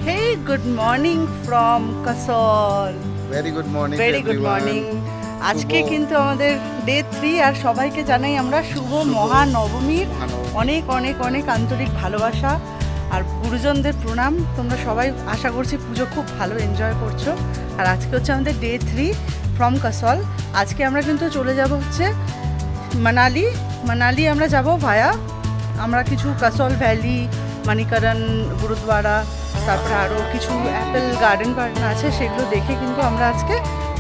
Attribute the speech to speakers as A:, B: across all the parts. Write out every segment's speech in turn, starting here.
A: Hey, good morning from Kasol.
B: Very good morning
A: Very good morning. আজকে কিন্তু আমাদের day 3 আর সবাইকে জানাই আমরা শুভ মহানবমীর অনেক অনেক অনেক আন্তরিক ভালোবাসা আর গুরুজনদের প্রণাম। তোমরা সবাই আশা করছি পুজো খুব ভালো এনজয় করছো। আর আজকে হচ্ছে আমাদের ডে 3 ফ্রম কাসল। আজকে আমরা কিন্তু চলে যাব হচ্ছে মানালি আমরা যাব ভায়া। আমরা কিছু কাসল ভ্যালি, মানিকরণ গুরুদ্বারা, তারপরে আরও কিছু অ্যাপেল গার্ডেন আছে, সেগুলো দেখে কিন্তু আমরা আজকে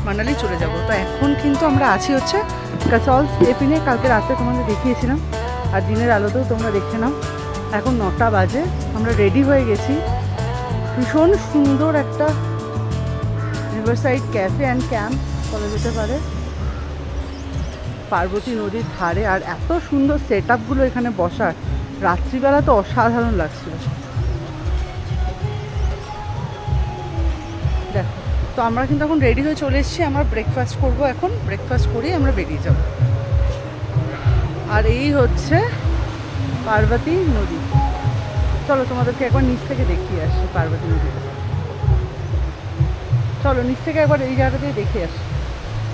A: মানালি চলে যাব। তো এখন কিন্তু আমরা আছি হচ্ছে কাসল স্টেপিনে। কালকে রাতে তোমাদের দেখিয়েছিলাম আর দিনের আলোতেও তোমরা দেখে নাও। এখন 9টা বাজে, আমরা রেডি হয়ে গেছি। ভীষণ সুন্দর একটা রিভারসাইড ক্যাফে অ্যান্ড ক্যাম্প বলা যেতে পারে, পার্বতী নদীর ধারে। আর এত সুন্দর সেট আপগুলো এখানে বসার, রাত্রিবেলা তো অসাধারণ লাগছিল। দেখো, তো আমরা কিন্তু এখন রেডি হয়ে চলে এসেছি। আমরা ব্রেকফাস্ট করব, এখন ব্রেকফাস্ট করেই আমরা বেরিয়ে যাব। আর এই হচ্ছে পার্বতী নদী। চলো তোমাদেরকে একবার নিচ থেকে দেখিয়ে আসি পার্বতী নদীটা। চলো নিচ থেকে একবার এই জায়গাটা দিয়ে দেখে আসি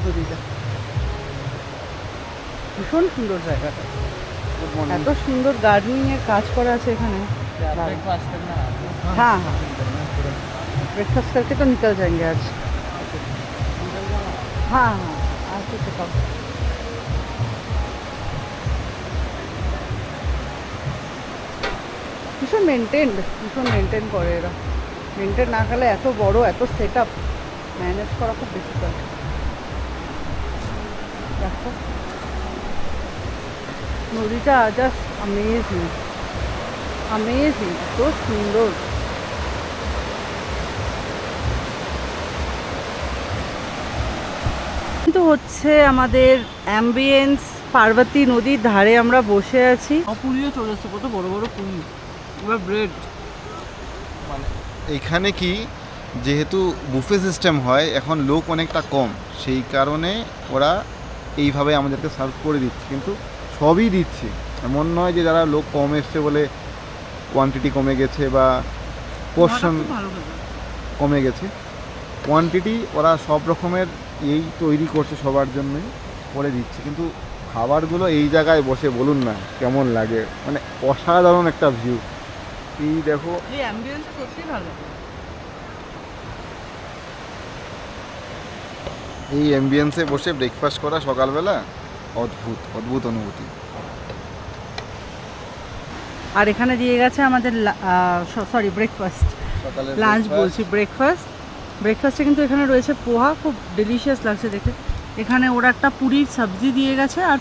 A: নদীটা। ভীষণ সুন্দর জায়গাটা, এত সুন্দর গার্ডেনিং এর কাজ করা আছে এখানে। हाँ हाँ, ब्रेकफास्ट करके तो निकल जाएंगे आज। हाँ हाँ, आज तो चुका। ভীষণ মেনটেন করে এরা। মেনটেন না করলে এত বড় এত সেট আপ ম্যানেজ করা খুব ডিফিকাল্ট। দেখো নদীটা জাস্ট অ্যামেজিং, এত সুন্দর। কিন্তু হচ্ছে আমাদের অ্যাম্বিয়েন্স পার্বতী নদীর ধারে আমরা বসে আছি। পুরীও চলে এসছে, কত বড় বড় পুরী, এবার ব্রেড।
B: মানে এইখানে কি, যেহেতু বুফে সিস্টেম হয়, এখন লোক অনেকটা কম, সেই কারণে ওরা এইভাবে আমাদেরকে সার্ভ করে দিচ্ছে। কিন্তু সবই দিচ্ছে, এমন নয় যে যারা লোক কম এসছে বলে কোয়ান্টিটি কমে গেছে বা পোর্শন কমে গেছে। কোয়ান্টিটি ওরা সব রকমের এই তৈরি করছে, সবার জন্যই করে দিচ্ছে। কিন্তু খাবারগুলো এই জায়গায় বসে বলুন না কেমন লাগে, মানে অসাধারণ একটা ভিউ। এই দেখো,
A: এই অ্যাম্বিয়েন্স সত্যি ভালো।
B: এই অ্যাম্বিয়েন্সে বসে ব্রেকফাস্ট করা সকালবেলা অদ্ভুত অনুভূতি।
A: আর এখানে দিয়ে গেছে আমাদের ব্রেকফাস্ট, লাঞ্চ বলছি, ব্রেকফাস্টে কিন্তু এখানে রয়েছে পোহা, খুব ডেলিশিয়াস লাগছে দেখে। এখানে ওরা একটা পুরীর সবজি দিয়ে গেছে আর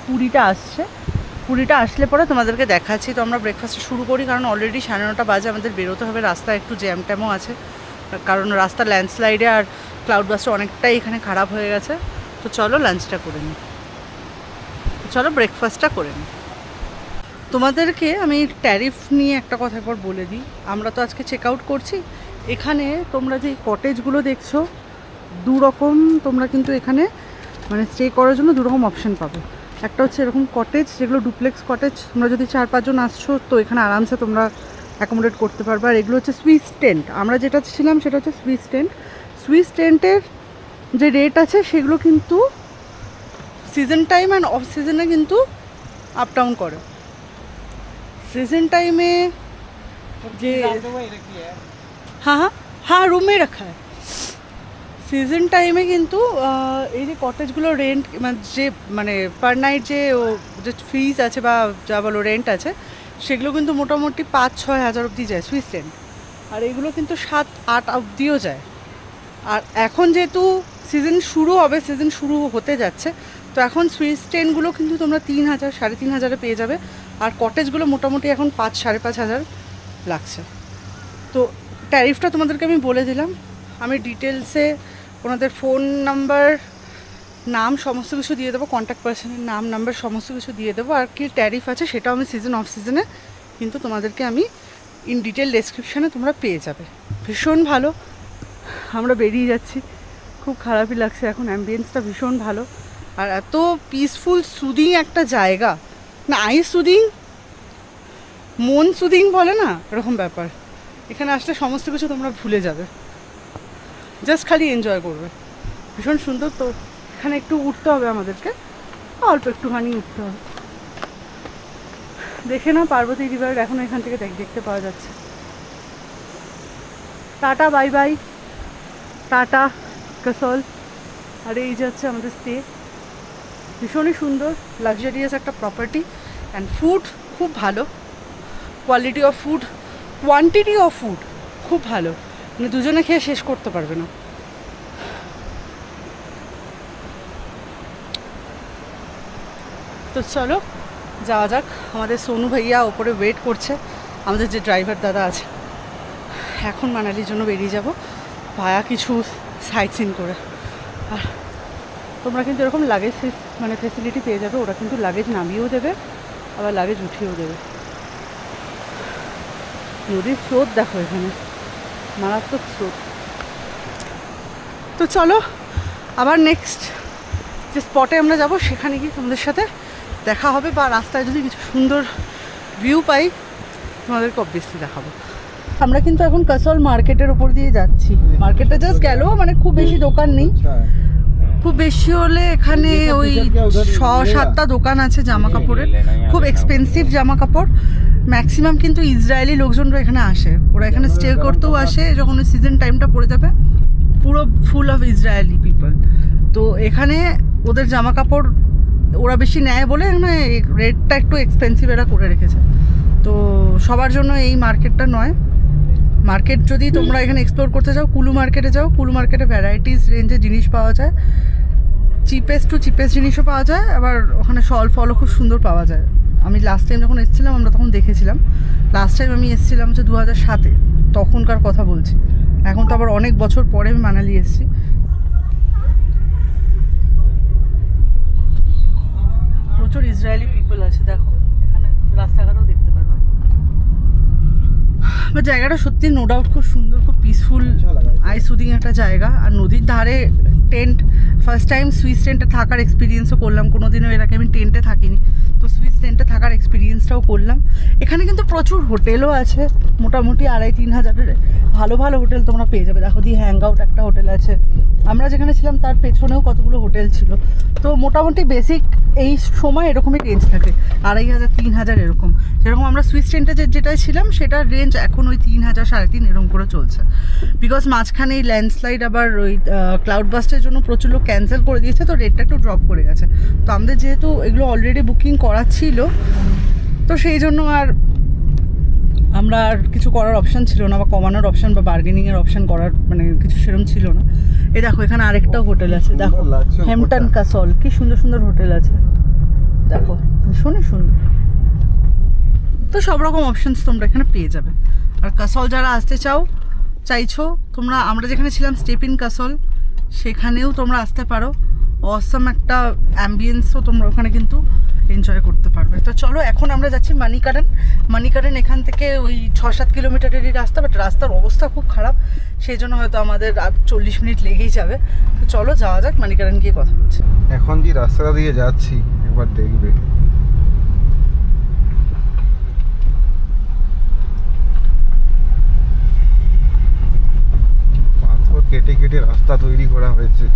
A: পুরিটা আসলে পরে তোমাদেরকে দেখাচ্ছি। তো আমরা ব্রেকফাস্ট শুরু করি, কারণ অলরেডি 9:30 বাজে, আমাদের বেরোতে হবে। রাস্তায় একটু জ্যাম ট্যামও আছে, কারণ রাস্তা ল্যান্ডস্লাইডে আর ক্লাউড বাস্টে অনেকটাই এখানে খারাপ হয়ে গেছে। তো চলো লাঞ্চটা করে নিই, চলো ব্রেকফাস্টটা করে নিই। তোমাদেরকে আমি ট্যারিফ নিয়ে একটা কথা একবার বলে দিই। আমরা তো আজকে চেক আউট করছি। এখানে তোমরা যে কটেজগুলো দেখছো, দুরকম তোমরা কিন্তু এখানে মানে স্টে করার জন্য দুরকম অপশন পাবে। একটা হচ্ছে এরকম কটেজ, যেগুলো ডুপ্লেক্স কটেজ। তোমরা যদি 4-5 জন আসছো তো এখানে আরামসে তোমরা অ্যাকোমোডেট করতে পারবে। আর এগুলো হচ্ছে সুইস টেন্ট। আমরা যেটা ছিলাম সেটা হচ্ছে সুইস টেন্টের যে রেট আছে সেগুলো কিন্তু সিজন টাইম অ্যান্ড অফ সিজনে কিন্তু আপ ডাউন করে। सीजन टाइम में যে হ্যাঁ রুমে রাখা হয়। সিজন টাইমে কিন্তু এই যে কটেজগুলো রেন্ট মানে পার নাইট যে ফিজ আছে বা যা বলো রেন্ট আছে, সেগুলো কিন্তু মোটামুটি 5-6 হাজার অবধি যায় সুইস টেন্ট। আর এগুলো কিন্তু 7-8 অবধিও যায়। আর এখন যেহেতু সিজন শুরু হতে যাচ্ছে, তো এখন সুইস টেন্টগুলো কিন্তু তোমরা 3,000 3,500 পেয়ে যাবে। আর কটেজগুলো মোটামুটি এখন 5-5.5 হাজার লাগছে। তো ট্যারিফটা তোমাদেরকে আমি বলে দিলাম। আমি ডিটেলসে ওনাদের ফোন নাম্বার, নাম সমস্ত কিছু দিয়ে দেবো, কন্ট্যাক্ট পার্সনের নাম নাম্বার সমস্ত কিছু দিয়ে দেবো। আর কি ট্যারিফ আছে সেটাও আমি সিজন অফ সিজনে কিন্তু তোমাদেরকে আমি ইন ডিটেল ডেসক্রিপশানে তোমরা পেয়ে যাবে। ভীষণ ভালো। আমরা বেরিয়ে যাচ্ছি, খুব খারাপই লাগছে এখন। অ্যাম্বিয়েন্সটা ভীষণ ভালো আর এত পিসফুল সুদিং একটা জায়গা, না আই সুদিং মন সুদিং বলে না, এরকম ব্যাপার। এখানে আসলে সমস্ত কিছু তোমরা ভুলে যাবে, জাস্ট খালি এনজয় করবে। ভীষণ সুন্দর। তো এখানে একটু উঠতে হবে আমাদেরকে, অল্প একটুখানি উঠতে হবে। দেখে না পার্বতী রিভার এখন এখান থেকে দেখতে পাওয়া যাচ্ছে। Tata bye bye, Tata castle. আর এই যাচ্ছে আমাদের স্টে। ভীষণই সুন্দর, লাক্সারিয়াস একটা প্রপার্টি। অ্যান্ড ফুড খুব ভালো, quality of food, quantity of food খুব ভালো, মানে দুজনে খেয়ে শেষ করতে পারবে না। তো চলো যাওয়া যাক। আমাদের সোনু ভাইয়া ওপরে ওয়েট করছে, আমাদের যে ড্রাইভার দাদা আছে। এখন মানালির জন্য বেরিয়ে যাব ভায়া কিছু সাইট সিন করে। আর তোমরা কিন্তু এরকম লাগেজ মানে ফেসিলিটি পেয়ে যাবে, ওরা কিন্তু লাগেজ নামিয়েও দেবে আবার লাগেজ উঠিয়েও দেবে। নদীর স্রোত দেখো এখানে, মারাত্মক স্রোত। তো চলো আবার নেক্সট যে স্পটে আমরা যাব সেখানে গিয়ে তোমাদের সাথে দেখা হবে, বা রাস্তায় যদি কিছু সুন্দর ভিউ পাই তোমাদেরকে অবভিয়াসলি দেখাবো। আমরা কিন্তু এখন কাসল মার্কেটের উপর দিয়ে যাচ্ছি। মার্কেটটা জাস্ট গেল, মানে খুব বেশি দোকান নেই, খুব বেশি হলে এখানে ওই 6-7টা দোকান আছে জামা কাপড়ের, খুব এক্সপেন্সিভ জামা কাপড়। ম্যাক্সিমাম কিন্তু ইসরায়েলি লোকজনরা এখানে আসে, ওরা এখানে স্টে করতেও আসে। যখন ওই সিজন টাইমটা পড়ে যাবে পুরো ফুল অফ ইসরায়েলি পিপল। তো এখানে ওদের জামা কাপড় ওরা বেশি নেয় বলে এখানে রেটটা একটু এক্সপেন্সিভ এরা করে রেখেছে। তো সবার জন্য এই মার্কেটটা নয়। মার্কেট যদি তোমরা এখানে এক্সপ্লোর করতে যাও, কুলু মার্কেটে যাও। কুলু মার্কেটে ভ্যারাইটিস রেঞ্জের জিনিস পাওয়া যায়, চিপেস্ট টু চিপেস্ট জিনিসও পাওয়া যায়, আবার ওখানে শল ফলও খুব সুন্দর পাওয়া যায়। আমি লাস্ট টাইম যখন এসেছিলাম আমরা তখন দেখেছিলাম। লাস্ট টাইম আমি এসেছিলাম হচ্ছে 2007-এ, তখনকার কথা বলছি। এখন তো আবার অনেক বছর পরে আমি মানালি এসেছি। প্রচুর ইসরায়েলি পিপল আছে, দেখো এখানে রাস্তাঘাটও দেখতে পারবে। বাট জায়গাটা সত্যি নো ডাউট খুব সুন্দর, খুব পিসফুল, আই সুদিং একটা জায়গা। আর নদীর ধারে টেন্ট, ফার্স্ট টাইম সুইস টেন্টে থাকার এক্সপিরিয়েন্সও করলাম। কোনোদিনও এর আগে আমি টেন্টে থাকিনি, তো সুইস টেন্টে থাকার এক্সপিরিয়েন্সটাও করলাম। এখানে কিন্তু প্রচুর হোটেলও আছে, মোটামুটি 2,500-3 হাজারের ভালো ভালো হোটেল তোমরা পেয়ে যাবে। দেখো দি হ্যাং আউট একটা হোটেল আছে, আমরা যেখানে ছিলাম তার পেছনেও কতগুলো হোটেল ছিল। তো মোটামুটি বেসিক এই সময় এরকমই রেঞ্জ থাকে, 2,500-3,000 এরকম। যেরকম আমরা সুইস টেন্টে যেটাই ছিলাম সেটার রেঞ্জ এখন ওই 3,000, 3,500 এরকম করে চলছে। বিকজ মাঝখানে এই ল্যান্ডস্লাইড আবার ওই ক্লাউড বাস্টের জন্য প্রচুর লোক ক্যান্সেল করে দিয়েছে, তো রেটটা একটু ড্রপ করে গেছে। তো আমাদের যেহেতু এগুলো অলরেডি বুকিং করা ছিল, তো সেই জন্য আর আমরা আর কিছু করার অপশান ছিল না, বা কমানোর অপশান বা বার্গেনিংয়ের অপশান করার মানে কিছু সেরকম ছিল না। এই দেখো এখানে আরেকটাও হোটেল আছে, দেখো হ্যাম্পটন কাসল, কি সুন্দর সুন্দর হোটেল আছে দেখো, ভীষণই সুন্দর। তো সব রকম অপশানস তোমরা এখানে পেয়ে যাবে। আর কাসল যারা আসতে চাইছো তোমরা, আমরা যেখানে ছিলাম স্টেপ ইন কাসল, সেখানেও তোমরা আসতে পারো। অসম একটা অ্যাম্বিয়েন্সও তোমরা ওখানে কিন্তু এনজয় করতে পারবে। তো চলো এখন আমরা যাচ্ছি মানিকারেন। মানিকারেন এখান থেকে ওই 6-7 কিলোমিটারেরই রাস্তা, বাট রাস্তার অবস্থা খুব খারাপ, সেই জন্য হয়তো আমাদের 40 মিনিট লেগেই যাবে। তো চলো যাওয়া যাক, মানিকারেন গিয়ে কথা বলছি।
B: এখন যে রাস্তাটা দিয়ে যাচ্ছি একবার দেখবে, পাথর কেটে কেটে রাস্তা তৈরি করা হয়েছে।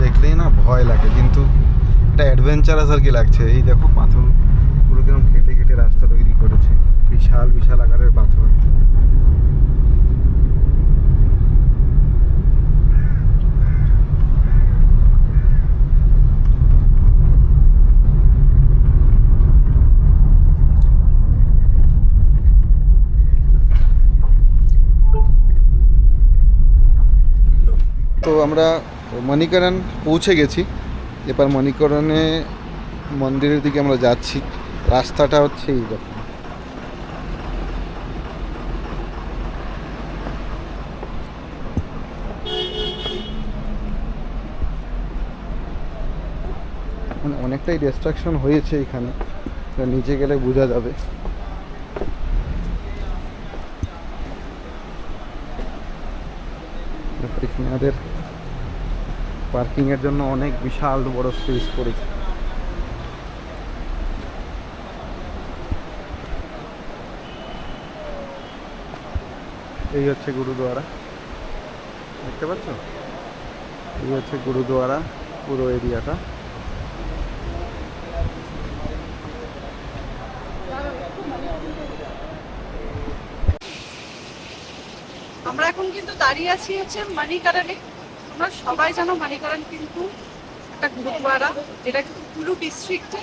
B: দেখলেই না ভয় লাগে, কিন্তু একটা অ্যাডভেঞ্চারাস আর কি লাগছে। এই দেখো পাথর পুরো কিরকম কেটে কেটে রাস্তা তৈরি করেছে, বিশাল বিশাল আকারের পাথর। তো আমরা মণিকরণ পৌঁছে গেছি, এবার মণিকরণে মন্দিরের দিকে আমরা যাচ্ছি। রাস্তাটা হচ্ছে এই দেখো, মানে অনেকটাই ডিস্ট্রাকশন হয়েছে এখানে, নিচে গেলে বোঝা যাবে। এখানে আমাদের পার্কিংয়ের জন্য অনেক বিশাল বড় স্পেস করেছে। এই হচ্ছে গুরুদুয়ারা, দেখতে পাচ্ছ? এই হচ্ছে গুরুদুয়ারা পুরো এরিয়াটা।
A: আমরা এখন কিন্তু দাঁড়িয়ে আছি হচ্ছে মানিকারানে। তোমরা সবাই জানো মানিকারান কিন্তু একটা গুরুদুয়ারা, যেটা কিন্তু কুলু ডিস্ট্রিক্টে,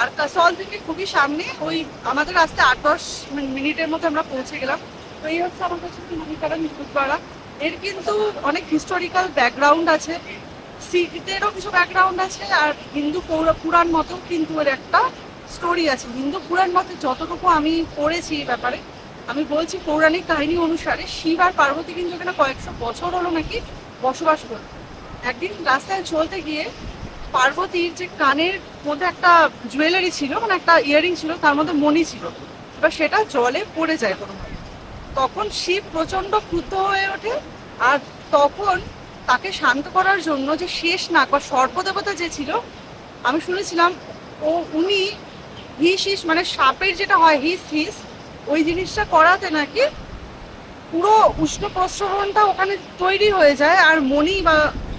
A: আর কাসল থেকে খুবই সামনে। ওই আমাদের আসতে 8-10 মিনিটের মধ্যে আমরা পৌঁছে গেলাম। তো এই হচ্ছে আমাদের সাথে মানিকারান গুরুদুয়ারা। এর কিন্তু অনেক হিস্টোরিক্যাল ব্যাকগ্রাউন্ড আছে, শিখদেরও কিছু ব্যাকগ্রাউন্ড আছে, আর হিন্দু পুরাণ মতেও কিন্তু এর একটা স্টোরি আছে। হিন্দু পুরাণ মতে যতটুকু আমি পড়েছি এই ব্যাপারে, আমি বলছি পৌরাণিক কাহিনী অনুসারে শিব আর পার্বতী কিন্তু এখানে কয়েকশো বছর হলো নাকি বসবাস করে। একদিন রাস্তায় চলতে গিয়ে পার্বতীর যে কানের মধ্যে একটা জুয়েলারি ছিল, মানে একটা ইয়ারিং ছিল, তার মধ্যে মণি ছিল, এবার সেটা জলে পড়ে যায় কোনোভাবে। তখন শিব প্রচণ্ড ক্রুদ্ধ হয়ে ওঠে, আর তখন তাকে শান্ত করার জন্য যে শেষ নাগ বা সর্পদেবতা যে ছিল, আমি শুনেছিলাম উনি হিস মানে সাপের যেটা হয় হিস ওই জিনিসটা করাতে নাকি পুরো উষ্ণ প্রস্রবণটা ওখানে তৈরি হয়ে যায়, আর মণি বা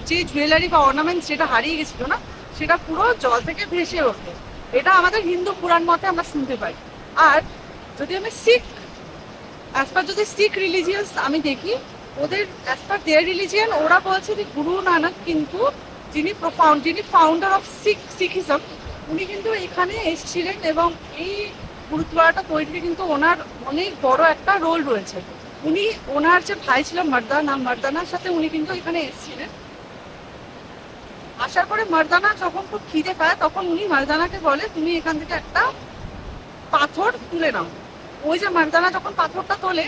A: যে জুয়েলারি বা অর্নামেন্টস যেটা হারিয়ে গেছিল না, সেটা পুরো জল থেকে ভেসে ওঠে। এটা আমাদের হিন্দু পুরাণ মতে আমরা শুনতে পাই। আর যদি আমি অ্যাজ পার যদি শিখ রিলিজিয়াস আমি দেখি, ওদের অ্যাজ পার দেয়ার রিলিজিয়ান ওরা বলছে যে গুরু নানক কিন্তু যিনি ফাউন্ডার অফ শিখিজম, উনি কিন্তু এখানে এসেছিলেন, এবং এই গুরুদ্বারাটা তৈরিতে কিন্তু ওনার অনেক বড় একটা রোল রয়েছে। উনি ওনার যে ভাই ছিল মার্দানার সাথে উনি কিন্তু এখানে এসেছিলেন। আসার পরে মার্দানা যখন খুব খিদে পায়, তখন উনি মার্দানাকে বলে তুমি এখান থেকে একটা পাথর তুলে নাও। ওই যে মার্দানা যখন পাথরটা তোলে,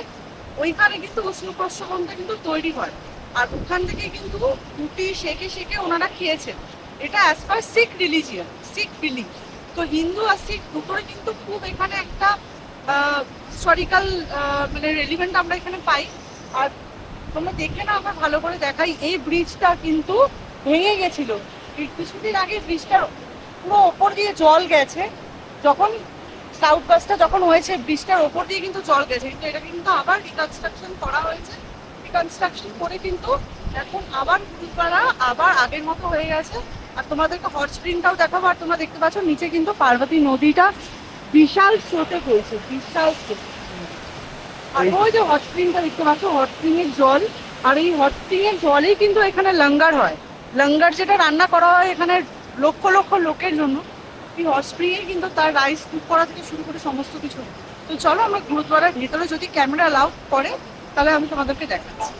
A: ওইখানে কিন্তু উষ্ণ প্রস্রবণটা কিন্তু তৈরি হয়, আর ওখান থেকে কিন্তু রুটি সেকে ওনারা খেয়েছেন। এটা অ্যাজ পার শিখ রিলিজিয়ান, শিখ বিলিভ। তো হিন্দু আর শিখ দুটোই কিন্তু খুব এখানে একটা হিস্টোরিক্যাল মানে রেলিভেন্ট আমরা এখানে পাই। আর তোমরা দেখে না, আমরা ভালো করে দেখাই, এই ব্রিজটা কিন্তু ভেঙে গেছিল কিছুদিন আগে। ব্রিজটার পুরো ওপর দিয়ে জল গেছে, যখন সাউথ বাসটা যখন হয়েছে ব্রিজটার ওপর দিয়ে কিন্তু জল গেছে, কিন্তু এটা কিন্তু আবার রিকনস্ট্রাকশন করা হয়েছে। রিকনস্ট্রাকশন করে কিন্তু এখন আবার গুরুদ্বারা আবার আগের মতো হয়ে গেছে। আর তোমাদেরকে হট স্প্রিংটাও দেখাবো। আর তোমরা দেখতে পাচ্ছ নিচে কিন্তু পার্বতী নদীটা বিশাল স্রোতে বইছে, বিশাল স্রোতে। আর ওই যে হট স্প্রিংটা দেখতে পাচ্ছ, হট স্প্রিং এর জল, আর এই হট স্প্রিং এর জলেই কিন্তু এখানে লঙ্গার হয়। লঙ্গার যেটা রান্না করা হয় এখানে লক্ষ লক্ষ লোকের জন্য, এই হট স্প্রিং এ কিন্তু তার রাইস কুক করা থেকে শুরু করে সমস্ত কিছু। তো চলো আমরা গুরুদ্বারার ভেতরে, যদি ক্যামেরা অ্যালাউ করে তাহলে আমি তোমাদেরকে দেখাচ্ছি।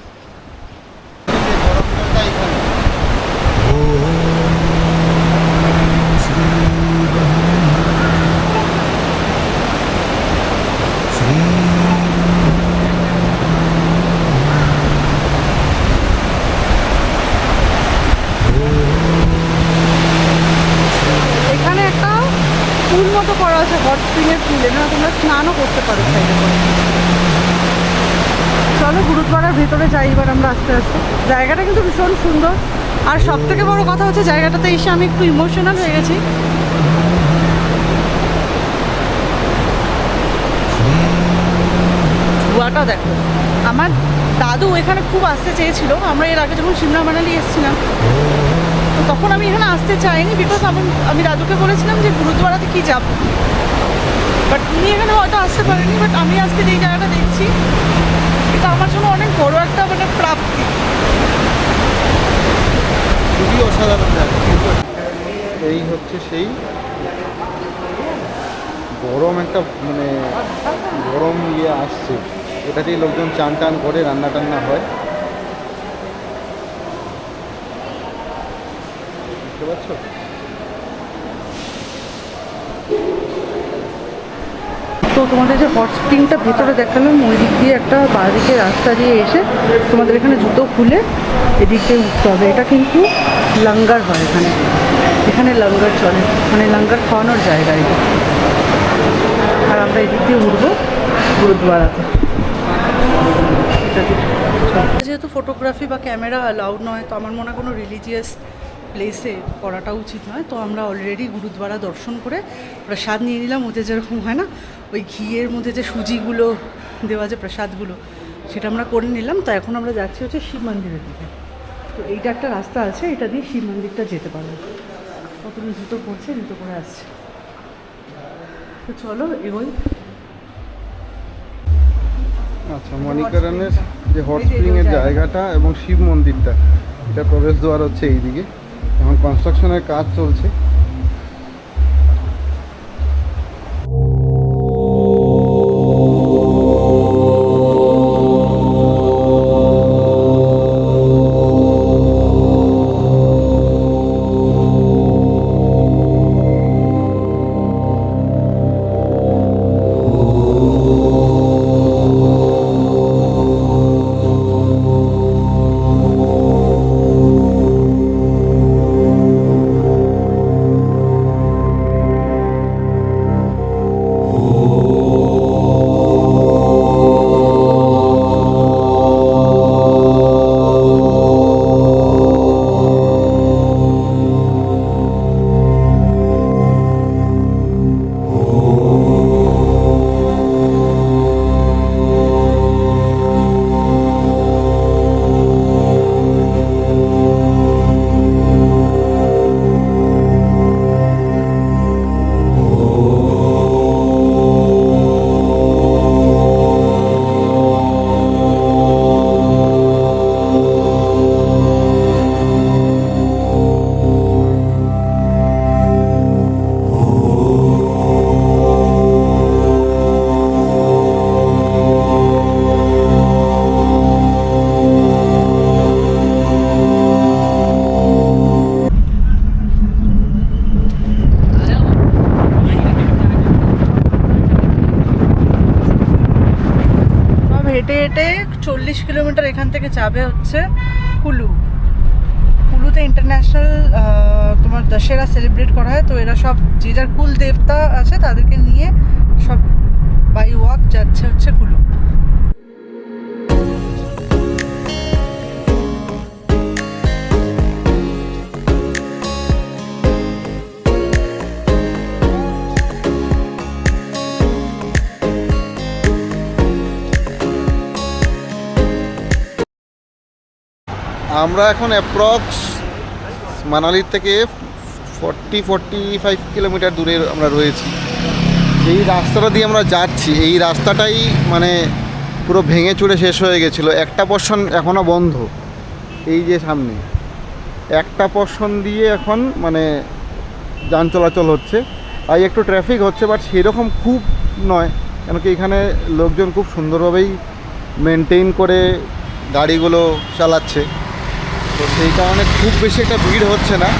A: এখানে একটা পুল মতো করা আছে, হট স্প্রিং এর পুল, এখানে তোমরা স্নানও করতে পারো সাইডে করে। চলো গুরুদ্বারার ভেতরে যাই এবার আমরা আস্তে আস্তে। জায়গাটা কিন্তু ভীষণ সুন্দর, আর সব থেকে বড় কথা হচ্ছে জায়গাটাতে এসে আমি একটু ইমোশনাল হয়ে গেছি। ধোঁয়াটা দেখো, আমার দাদু এখানে খুব আসতে চেয়েছিল। আমরা এর আগে যখন সিমলা মানালি এসেছিলাম, তো তখন আমি এখানে আসতে চাইনি, বিকজ আমি দাদুকে বলেছিলাম যে গুরুদ্বারাতে কি যাব, বাট উনি এখানে হয়তো আসতে পারেনি। বাট আমি আজকে এই জায়গাটা দেখছি, এটা আমার জন্য অনেক বড় একটা মানে প্রাপ্তি।
B: খুবই অসাধারণ জায়গা। এই হচ্ছে সেই গরম একটা মানে গরম ইয়ে আসছে, এটাতেই লোকজন চান টান করে, রান্না টান্না হয়। বুঝতে পারছো?
A: তো তোমাদের যে হট স্প্রিংটা ভেতরে দেখালাম, ওই দিক দিয়ে একটা বাঁদিকে রাস্তা দিয়ে এসে তোমাদের এখানে জুতো খুলে এদিক দিয়ে উঠতে হবে। এটা কিন্তু লঙ্গার হয় এখানে, এখানে লঙ্গর চলে, মানে লঙ্গর খাওয়ানোর জায়গা এটা। আর আমরা এদিক দিয়ে উঠবো গুরুদ্বারাতে। যেহেতু ফটোগ্রাফি বা ক্যামেরা অ্যালাউড নয়, তো আমার মনে হয় কোনো রিলিজিয়াস প্লেসে করাটা উচিত নয়। তো আমরা অলরেডি গুরুদ্বারা দর্শন করে প্রসাদ নিয়ে নিলাম। ওতে যেরকম হয় না, ওই ঘিয়ের মধ্যে যে সুজিগুলো দেওয়া, যে প্রসাদগুলো, সেটা আমরা করে নিলাম। তো এখন আমরা যাচ্ছি হচ্ছে শিব মন্দিরের দিকে। তো এইটা একটা রাস্তা আছে, এটা দিয়ে শিব মন্দিরটা যেতে পারবো। কতদিন জুতো পড়ছে, জুতো করে আসছে। তো চলো এগোই।
B: আচ্ছা, মণিকরণের যে হট স্প্রিংয়ের জায়গাটা এবং শিব মন্দিরটা, এটা প্রবেশদ্বার হচ্ছে এইদিকে। এখন কনস্ট্রাকশনের কাজ চলছে।
A: হেঁটে হেঁটে 40 কিলোমিটার এখান থেকে যাবে হচ্ছে কুলু। কুলুতে ইন্টারন্যাশনাল তোমার দশেরা সেলিব্রেট করা হয়। তো এরা সব যে যার কুল দেবতা আছে তাদেরকে নিয়ে সব বাই ওয়াক যাচ্ছে হচ্ছে কুলু।
B: আমরা এখন অ্যাপ্রক্স মানালির থেকে 45 কিলোমিটার দূরে আমরা রয়েছি। এই রাস্তাটা দিয়ে আমরা যাচ্ছি, এই রাস্তাটাই মানে পুরো ভেঙে চুরে শেষ হয়ে গেছিলো। একটা পোর্শন এখনও বন্ধ, এই যে সামনে একটা পোর্শন দিয়ে এখন মানে যান চলাচল হচ্ছে। তাই একটু ট্রাফিক হচ্ছে, বাট সেরকম খুব নয়, কেন কি এখানে লোকজন খুব সুন্দরভাবেই মেনটেন করে গাড়িগুলো চালাচ্ছে। তো সেই কারণে খুব বেশি একটা ভিড় হচ্ছে না।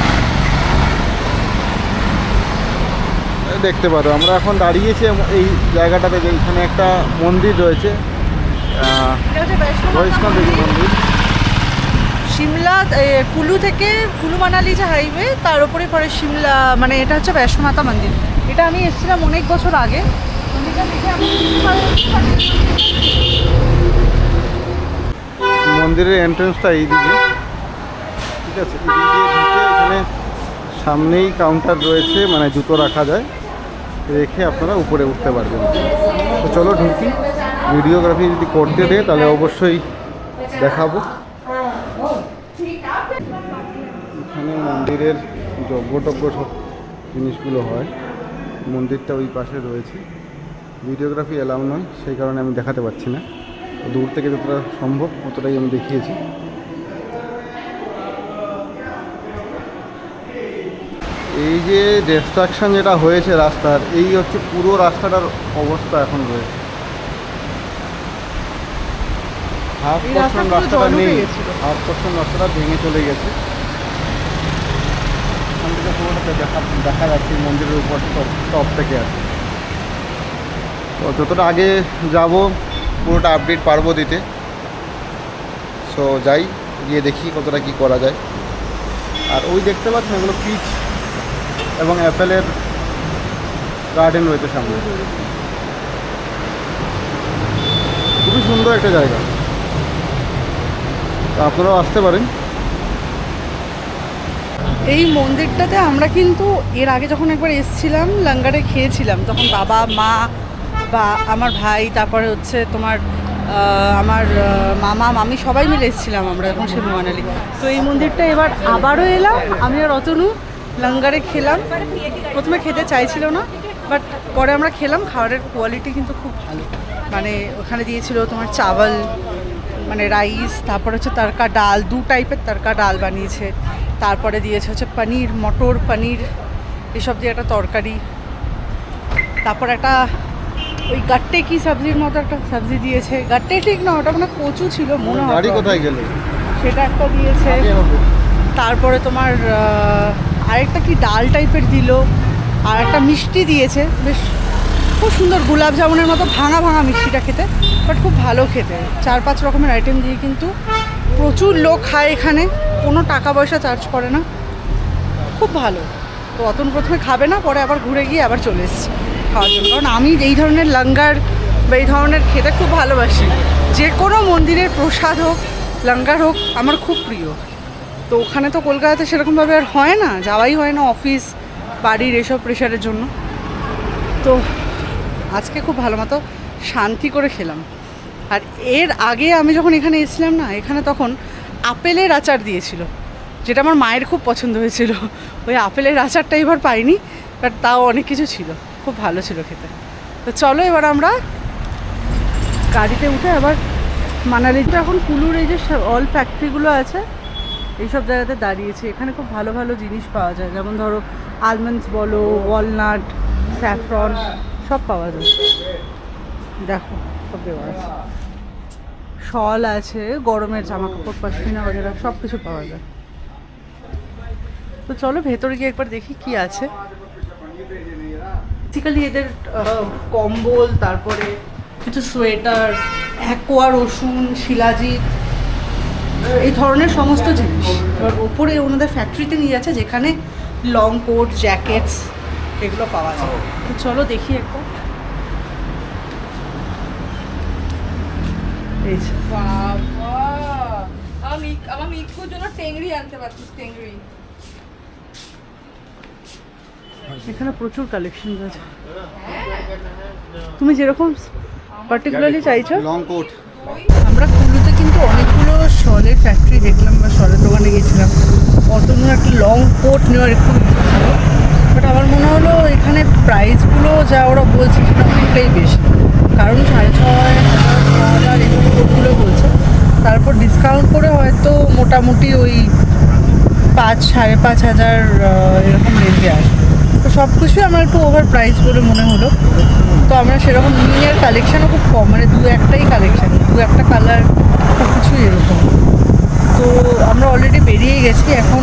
B: দেখতে পারো আমরা এখন দাঁড়িয়েছি এই জায়গাটাতে, যে এখানে একটা মন্দির রয়েছে, বৈষ্ণব দেবী মন্দির।
A: সিমলা কুলু থেকে কুলু মানালি যে হাইওয়ে, তার উপরে পরে সিমলা, মানে এটা হচ্ছে বৈষ্ণব মাতা মন্দির। এটা আমি এসেছিলাম অনেক বছর আগে।
B: মন্দিরের এন্ট্রেন্সটা এইদিকে, ঠিক আছে। এদিক দিয়ে ঢুকে এখানে সামনেই কাউন্টার রয়েছে, মানে জুতো রাখা যায়, রেখে আপনারা উপরে উঠতে পারবেন। তো চলো ঢুকি। ভিডিওগ্রাফি যদি করতে দেয় তাহলে অবশ্যই দেখাবো। এখানে মন্দিরের যজ্ঞ সব জিনিসগুলো হয়। মন্দিরটা ওই পাশে রয়েছে। ভিডিওগ্রাফি অ্যালাউ নয়, সেই কারণে আমি দেখাতে পারছি না। দূর থেকে যতটা সম্ভব ততটাই আমি দেখিয়েছি। এই যে ডিস্ট্রাকশন যেটা হয়েছে রাস্তার, এই হচ্ছে পুরো রাস্তাটার অবস্থা এখন রয়েছে। হাফ পোর্শন রাস্তাটা নেই, হাফ পোর্শন রাস্তাটা ভেঙে চলে গেছে। এখান থেকে পুরোটাতে দেখা যাচ্ছে মন্দিরের উপর টপ থেকে আছে। তো যতটা আগে যাব পুরোটা আপডেট পারবো দিতে। সো যাই, গিয়ে দেখি কতটা কি করা যায়। আর ওই দেখতে পাচ্ছেন এগুলো পিচ এবং অ্যাপেলের গার্ডেন রয়েছে সামনে। খুবই সুন্দর একটা জায়গা, তো আপনারাও আসতে পারেন।
A: এই মন্দিরটাতে আমরা কিন্তু এর আগে যখন একবার এসেছিলাম লাঙ্গারে খেয়েছিলাম, তখন বাবা মা বা আমার ভাই, তারপরে হচ্ছে তোমার আমার মামা মামি সবাই মিলে এসেছিলাম আমরা এখন শিমলা মানালি। তো এই মন্দিরটা এবার আবারও এলাম, আমি আর অতনু লাঙ্গারে খেলাম। প্রথমে খেতে চাইছিল না, বাট পরে আমরা খেলাম। খাবারের কোয়ালিটি কিন্তু খুব ভালো, মানে ওখানে দিয়েছিল তোমার চাওয়াল মানে রাইস, তারপরে হচ্ছে তড়কা ডাল, 2 টাইপের তড়কা ডাল বানিয়েছে, তারপরে দিয়েছে হচ্ছে পনির, মটর পনির এসব দিয়ে একটা তরকারি, তারপর একটা ওই গাট্টে কি সবজির মতো একটা সবজি দিয়েছে। গাট্টে ঠিক না, ওটা মানে কচু ছিল মনে হয়,
B: গাড়ি কোথায় গেল
A: সেটা একটা দিয়েছে। তারপরে তোমার আরেকটা কি ডাল টাইপের দিল, আর একটা মিষ্টি দিয়েছে, বেশ খুব সুন্দর গোলাপ জামুনের মতো ভাঙা ভাঙা মিষ্টিটা খেতে, বাট খুব ভালো খেতে। 4-5 রকমের আইটেম দিয়ে কিন্তু প্রচুর লোক খায় এখানে, কোনো টাকা পয়সা চার্জ করে না, খুব ভালো। তো অতন প্রথমে খাবে না, পরে আবার ঘুরে গিয়ে আবার চলে এসেছি খাওয়ার জন্য, কারণ আমি এই ধরনের লাঙ্গার বা এই ধরনের খেতে খুব ভালোবাসি। যে কোনো মন্দিরের প্রসাদ হোক, লাঙ্গার হোক, আমার খুব প্রিয়। তো ওখানে তো কলকাতাতে সেরকমভাবে আর হয় না, যাওয়াই হয় না অফিস বাড়ির এসব প্রেশারের জন্য। তো আজকে খুব ভালো মতো শান্তি করে খেলাম। আর এর আগে আমি যখন এখানে এসেছিলাম না, এখানে তখন আপেলের আচার দিয়েছিল, যেটা আমার মায়ের খুব পছন্দ হয়েছিল। ওই আপেলের আচারটা এবার পাইনি, বাট তাও অনেক কিছু ছিল, খুব ভালো ছিল খেতে। তো চলো এবার আমরা গাড়িতে উঠে আবার মানালিতে, এখন কুলুর এই যে অল ফ্যাক্টরিগুলো আছে এইসব জায়গাতে দাঁড়িয়েছি। এখানে খুব ভালো ভালো জিনিস পাওয়া যায়, যেমন ধরো আলমন্ডস বলো, ওয়ালনাট, স্যাফরন সব পাওয়া যায়। দেখো সব দেওয়া আছে, শল আছে, গরমের জামা কাপড়, পশমিনা বগেরা সব কিছু পাওয়া যায়। তো চলো ভেতরে গিয়ে একবার দেখি কি আছে। বেসিক্যালি এদের কম্বল, তারপরে কিছু সোয়েটার, অ্যাকোয়া রসুন, শিলাজিৎ, এই ধরনের সমস্ত জিনিস। এবার ওপরে ওনাদের ফ্যাক্টরিতে নিয়ে যাচ্ছে, যেখানে লং কোট, জ্যাকেটস এগুলো পাওয়া যায়। তো চলো দেখি একবার। এই যে
C: বাবা, আমার মিকুর জন্য টেংরি আনতে পারছিস, টেংরি।
A: এখানে প্রচুর কালেকশন আছে, তুমি যেরকম পার্টিকুলারলি চাইছো।
B: Long coat.
A: আমরা কুলুতে কিন্তু অনেকগুলো শলের ফ্যাক্টরি দেখলাম, বা শলের দোকানে গেছিলাম। অতনু একটা লং কোট নেওয়ার একটু ইচ্ছে ছিল, বাট আমার মনে হলো এখানে প্রাইসগুলো যা ওরা বলছে সেটা অনেকটাই বেশি, কারণ 6,500 এরকম কোটগুলো বলছে। তারপর ডিসকাউন্ট করে হয়তো মোটামুটি ওই 5,000-5,500 এরকম রেঞ্জে আসবে। তো সব কিছুই আমার একটু ওভার প্রাইস বলে মনে হলো। তো আমরা সেরকম মিনের কালেকশানও খুব কম, মানে 2-1টাই কালেকশান, 2-1টা কালার, খুব কিছুই এরকম। তো আমরা অলরেডি বেরিয়ে গেছি এখন।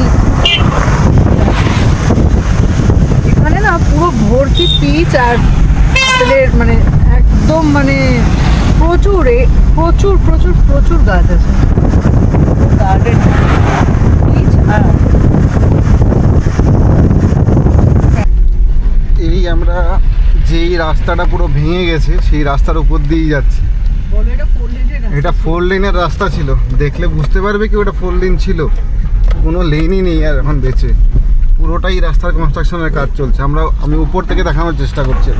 A: এখানে না পুরো ভর্তি পিচ আর আপেলের, মানে একদম মানে প্রচুর প্রচুর প্রচুর প্রচুর গাছ আছে, গার্ডেন, পিচ আর
B: এই আমরা যেই রাস্তাটা পুরো ভেঙে গেছে সেই রাস্তার উপর দিয়েই যাচ্ছি।
A: বলো এটা 4 লেনের রাস্তা।
B: এটা 4 লেনের রাস্তা ছিল, দেখলে বুঝতে পারবে কি ওটা 4 লেন ছিল, কোনো লেনই নেই আর এখন বেঁচে। পুরোটাই রাস্তার কনস্ট্রাকশনের কাজ চলছে। আমি উপর থেকে দেখানোর চেষ্টা করছি।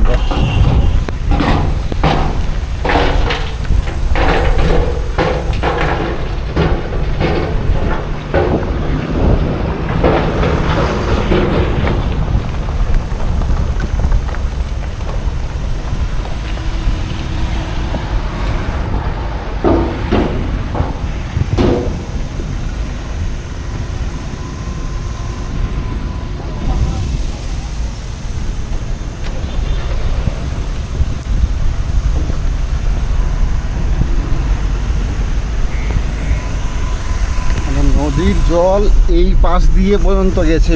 B: নদীর জল এই পাশ দিয়ে পর্যন্ত গেছে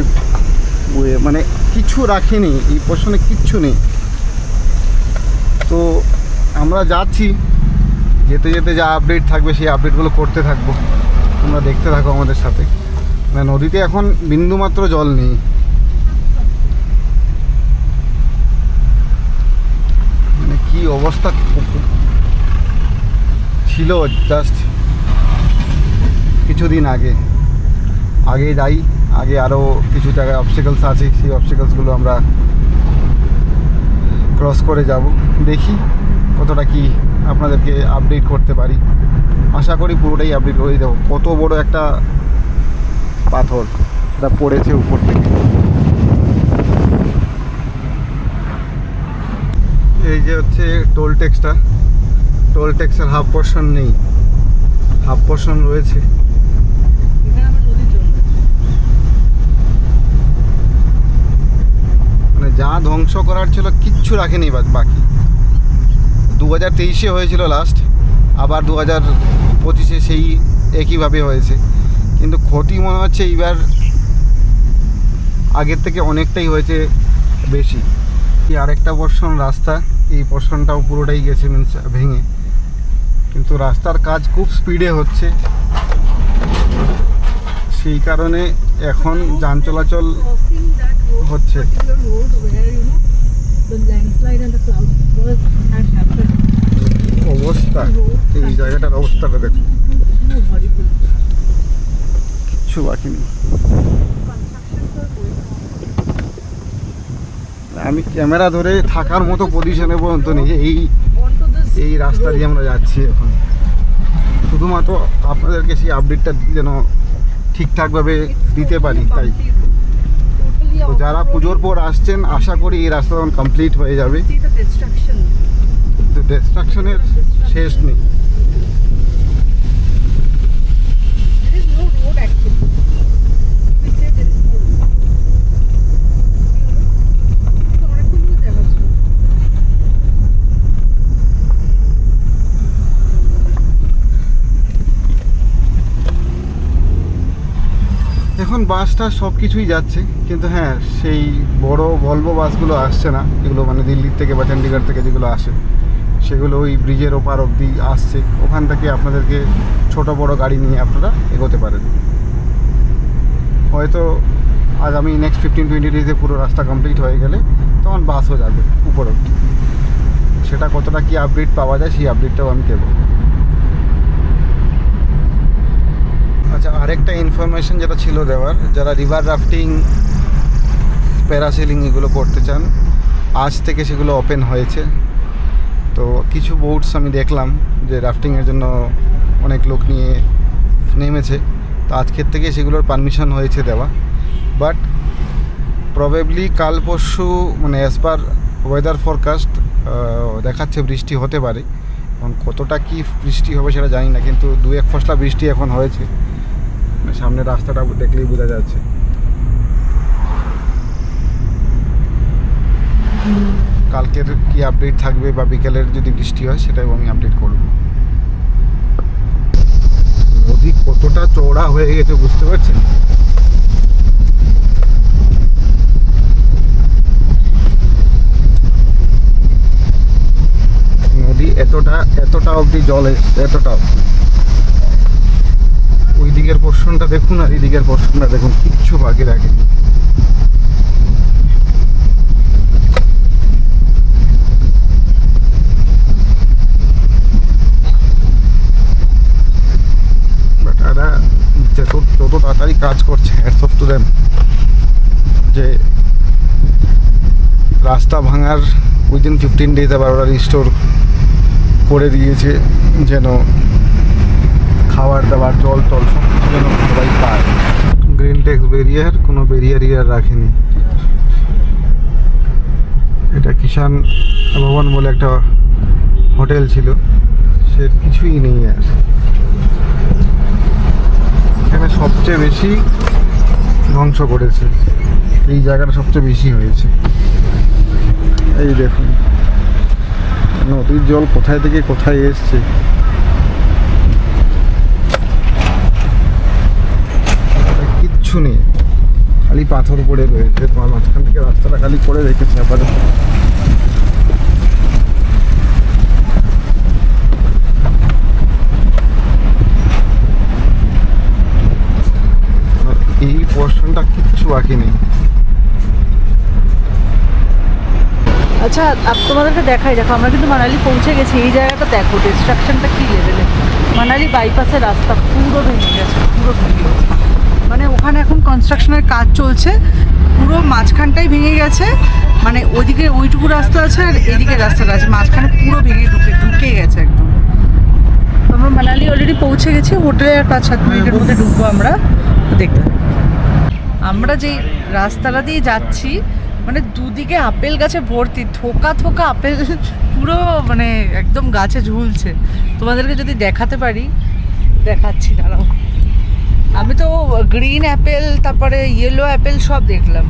B: বয়ে, মানে কিছু রাখেনি এই পোর্শনে, কিচ্ছু নেই। তো আমরা যাচ্ছি, যেতে যেতে যা আপডেট থাকবে সেই আপডেটগুলো করতে থাকবো, তোমরা দেখতে থাকো আমাদের সাথে। মানে নদীতে এখন বিন্দুমাত্র জল নেই। অবস্থা ছিল জাস্ট কিছুদিন আগে যাই, আগে আরও কিছু জায়গায় অবস্টেকলস আছে, সেই অবস্টেকলসগুলো আমরা ক্রস করে যাব। দেখি কতটা কি আপনাদেরকে আপডেট করতে পারি। আশা করি পুরোটাই আপডেট করে দেবো। কত বড় একটা পাথর এটা পড়েছে উপর থেকে। এই যে হচ্ছে টোল ট্যাক্সের হাফ পোর্শন নেই, হাফ পোর্শন রয়েছে।
A: এখানে আমরা নদী চলবে।
B: মানে যা ধ্বংস করার ছিল কিচ্ছু রাখেনি বাকি। 2023-এ হয়েছিল লাস্ট, আবার 2025-এ সেই একইভাবে হয়েছে, কিন্তু ক্ষতি মনে হচ্ছে এইবার আগের থেকে অনেকটাই হয়েছে বেশি। কি আরেকটা পোর্শন রাস্তা, এই পোর্শনটাও পুরোটাই গেছে মিনস ভেঙে, কিন্তু রাস্তার কাজ খুব স্পিডে হচ্ছে, সেই কারণে এখন যান চলাচল
A: Crossing that road,
B: হচ্ছে।
A: particular road where the landslide and the cloud burst had happened.
B: অবস্থা, এই জায়গাটার অবস্থাটা দেখুন,
A: So horrible.
B: কিচ্ছু বাকি নেই।
A: Constructions are going on.
B: আমি ক্যামেরা ধরে থাকার মতো পজিশনে পর্যন্ত নেই।
A: Onto this
B: এই রাস্তা দিয়ে আমরা যাচ্ছি এখন, শুধুমাত্র আপনাদেরকে সেই আপডেটটা যেন ঠিকঠাকভাবে দিতে পারি তাই। তো যারা পুজোর পর আসছেন, আশা করি এই রাস্তা যখন কমপ্লিট হয়ে যাবে।
A: See the destruction.
B: কিন্তু ডিস্ট্রাকশনের শেষ নেই।
A: There is no road actually. We say there is no road. তো অনেকগুলো দেখাচ্ছে।
B: এখন বাসটা সব কিছুই যাচ্ছে, কিন্তু হ্যাঁ সেই বড় ভলভো বাসগুলো আসছে না, এগুলো মানে দিল্লির থেকে বা চণ্ডীগড় থেকে যেগুলো আসে সেগুলো ওই ব্রিজের ওপার অবধি আসছে। ওখান থেকে আপনাদেরকে ছোট বড় গাড়ি নিয়ে আপনারা এগোতে পারেন। হয়তো আগামী নেক্সট 15-20 ডেজে পুরো রাস্তা কমপ্লিট হয়ে গেলে তখন বাসও যাবে উপর অবধি। সেটা কতটা কি আপডেট পাওয়া যায় সেই আপডেটটাও আমি দেবো। আচ্ছা, আরেকটা ইনফরমেশন যেটা ছিল দেওয়ার, যারা রিভার রাফটিং, প্যারাসেলিং এগুলো করতে চান, আজ থেকে সেগুলো ওপেন হয়েছে। তো কিছু বোটস আমি দেখলাম যে রাফটিংয়ের জন্য অনেক লোক নিয়ে নেমেছে, তো আজকের থেকে সেগুলোর পারমিশন হয়েছে দেওয়া। বাট প্রবেবলি কাল পরশু মানে অ্যাজ পার ওয়েদার ফরকাস্ট দেখাচ্ছে বৃষ্টি হতে পারে। এখন কতটা কি বৃষ্টি হবে সেটা জানি না, কিন্তু 2-1 ফসলা বৃষ্টি এখন হয়েছে, মানে সামনে রাস্তাটা দেখলেই বোঝা যাচ্ছে। কালকের কি আপডেট থাকবে বা বিকেলের যদি বৃষ্টি হয় সেটাও আমি আপডেট করব। নদী কতটা চওড়া হয়ে গেছে বুঝতে পারছেন? নদী এতটা অবধি জল এসছে, এতটা। ওই দিকের পোর্শনটা দেখুন আর এই দিকের পোর্শনটা দেখুন, কিচ্ছু বাকি রাখেনি। বাট এরা যত তাড়াতাড়ি কাজ করছে, হ্যাটস অফ টু দেম, যে রাস্তা ভাঙার উইদিন 15 ডেজ আবার ওরা রিস্টোর করে দিয়েছে, যেন খাবার দাবার জল টল সব কিছু যেন সবাই পায়। গ্রিন টেক্স ব্যারিয়ার, কোনো ব্যারিয়ার রাখেনি। এটা কিষাণ ভবন বলে একটা হোটেল ছিল, সে কিছুই নেই আর। এখানে সবচেয়ে বেশি ধ্বংস করেছে, এই জায়গাটা সবচেয়ে বেশি হয়েছে। এই দেখুন নদীর জল কোথায় থেকে কোথায় এসছে। কিচ্ছু নেই, খালি পাথর পড়ে রয়েছে। তোমার মাঝখান থেকে রাস্তাটা খালি করে রেখেছে আপাতত। এই পোর্শনটা কিচ্ছু বাকি নেই।
A: আচ্ছা তোমাদেরকে দেখাই, দেখো আমরা কিন্তু মানালি পৌঁছে গেছি। এই জায়গাটা দেখো ডিস্ট্রাকশনটা কী লেভেলে। মানালি বাইপাসের রাস্তা পুরো ভেঙে গেছে, পুরো ভেঙে গেছে। মানে ওখানে এখন কনস্ট্রাকশনের কাজ চলছে, পুরো মাঝখানটাই ভেঙে গেছে। মানে ওইদিকে ওইটুকু রাস্তা আছে আর এদিকে রাস্তাটা আছে, মাঝখানে পুরো ভেঙে ঢুকে গেছে একদম। আমরা মানালি অলরেডি পৌঁছে গেছি, হোটেলে আর 5-7 মিনিটের মধ্যে ঢুকবো আমরা। দেখতে আমরা যেই রাস্তাটা দিয়ে যাচ্ছি, মানে দুদিকে আপেল গাছে ভর্তি, থোকা থোকা আপেল, পুরো মানে একদম গাছে ঝুলছে। তোমাদেরকে যদি দেখাতে পারি, দেখাচ্ছি দাঁড়াও। আমি তো গ্রিন অ্যাপেল, তারপরে ইয়েলো অ্যাপেল সব দেখলাম।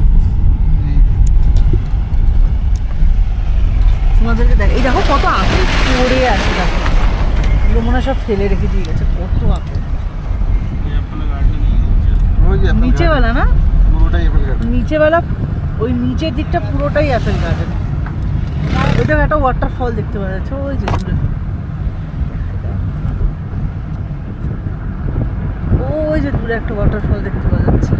A: তোমাদেরকে দেখ, এই দেখো কত আপেল পড়ে আছে, দেখো এগুলো মনে হয় সব ফেলে রেখে দিয়ে গেছে। কত আপেল নিচেওয়ালা না, নিচেওয়ালা ওই নিচের দিকটা পুরোটাই অ্যাপেল গার্ডেন। ওইটা একটা ওয়াটারফল দেখতে পাওয়া যাচ্ছে ওই যে দূরে, ওই যে দূরে একটা ওয়াটারফল দেখতে পাওয়া যাচ্ছে।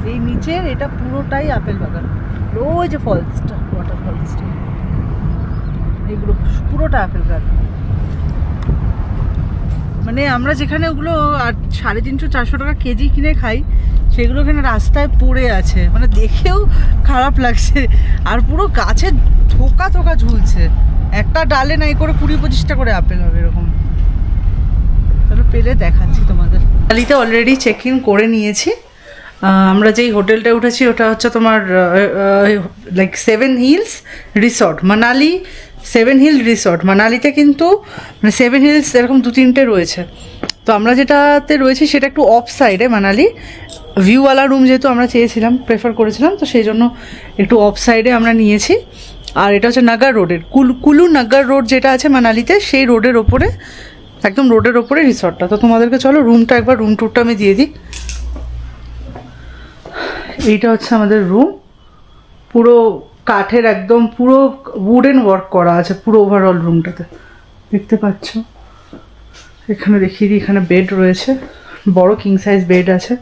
A: এই নিচের এটা পুরোটাই আপেল বাগান। ওই যে ফলসটা, ওয়াটারফলসটা, এগুলো পুরোটা আপেল গার্ডেন। মানে আমরা যেখানে ওগুলো 350-400 টাকা কেজি কিনে খাই, সেগুলো এখানে রাস্তায় পড়ে আছে, মানে দেখেও খারাপ লাগছে। আর পুরো গাছে থোকা থোকা ঝুলছে, একটা ডালে নাই করে 20-25টা করে আপেল হবে এরকম। চলো পেলে দেখাচ্ছি তোমাদের। মানালিতে অলরেডি চেক ইন করে নিয়েছি। আমরা যেই হোটেলটা উঠেছি ওটা হচ্ছে তোমার like 7 hills resort, Manali 7 hill resort. মানালিতে কিন্তু মানে 7 হিলস এরকম 2-3টে রয়েছে। তো আমরা যেটাতে রয়েছি সেটা একটু অফ সাইডে, মানালি ভিউওয়ালা রুম যেহেতু আমরা চেয়েছিলাম, প্রেফার করেছিলাম, তো সেই জন্য একটু অফ সাইডে আমরা নিয়েছি। আর এটা হচ্ছে নাগার রোডের, কুলু নাগার রোড যেটা আছে মানালিতে, সেই রোডের ওপরে, একদম রোডের ওপরে রিসর্টটা। তো তোমাদেরকে চলো রুমটা একবার, রুম ট্যুরটা আমি দিয়ে দিই। এইটা হচ্ছে আমাদের রুম, পুরো কাঠের একদম পুরো উডেন ওয়ার্ক করা আছে পুরো ওভারঅল রুমটাতে, দেখতে পাচ্ছ। এখানে দেখিয়ে দিই, এখানে বেড রয়েছে, বড় কিং সাইজ বেড আছে,